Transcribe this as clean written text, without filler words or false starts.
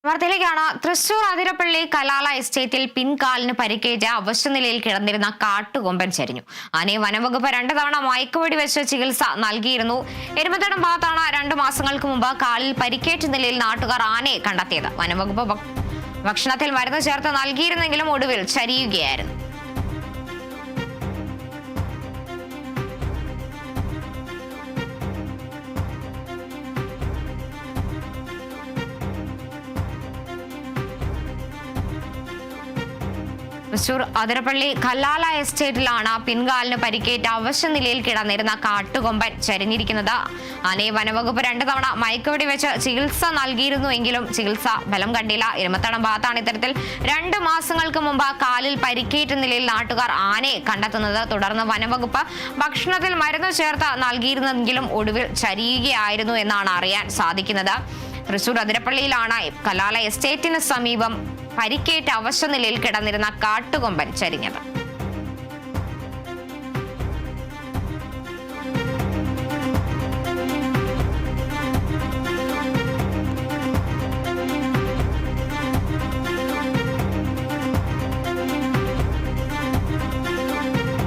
വാർത്തയിലേക്കാണ്. തൃശൂർ അതിരപ്പള്ളി കലാല എസ്റ്റേറ്റിൽ പിൻകാലിന് പരിക്കേറ്റ അവശനിലയിൽ കിടന്നിരുന്ന കാട്ടുകൊമ്പൻ ചരിഞ്ഞു. ആനയെ വനംവകുപ്പ് 2 തവണ മയക്കുവെടി വെച്ച് ചികിത്സ നൽകിയിരുന്നു. എരുമത്തടം ഭാഗത്താണ് 2 മാസങ്ങൾക്ക് മുമ്പ് കാലിൽ പരിക്കേറ്റ നിലയിൽ നാട്ടുകാർ ആനയെ കണ്ടെത്തിയത്. വനംവകുപ്പ് ഭക്ഷണത്തിൽ മരുന്ന് ചേർത്ത് നൽകിയിരുന്നെങ്കിലും ഒടുവിൽ ചരിയുകയായിരുന്നു. തൃശൂർ അതിരപ്പള്ളി കലാല എസ്റ്റേറ്റിലാണ് പിൻകാലിന് പരിക്കേറ്റ അവശനിലയിൽ കിടന്നിരുന്ന കാട്ടുകൊമ്പൻ ചരിഞ്ഞിരിക്കുന്നത്. ആനയെ വനംവകുപ്പ് 2 തവണ മയക്കുവെടി വെച്ച് ചികിത്സ നൽകിയിരുന്നുവെങ്കിലും ചികിത്സ ഫലം കണ്ടില്ല. എരുമത്തടം ഭാഗത്താണ് ഇത്തരത്തിൽ 2 മാസങ്ങൾക്ക് മുമ്പ് കാലിൽ പരിക്കേറ്റ നിലയിൽ നാട്ടുകാർ ആനയെ കണ്ടെത്തുന്നത്. തുടർന്ന് വനംവകുപ്പ് ഭക്ഷണത്തിൽ മരുന്ന് ചേർത്ത് നൽകിയിരുന്നെങ്കിലും ഒടുവിൽ ചരിയുകയായിരുന്നു എന്നാണ് അറിയാൻ സാധിക്കുന്നത്. തൃശൂർ അതിരപ്പള്ളിയിലാണ് കലാല എസ്റ്റേറ്റിന് സമീപം പരിക്കേറ്റ അവശനിലയിൽ കിടന്നിരുന്ന കാട്ടുകൊമ്പൻ ചരിഞ്ഞത്.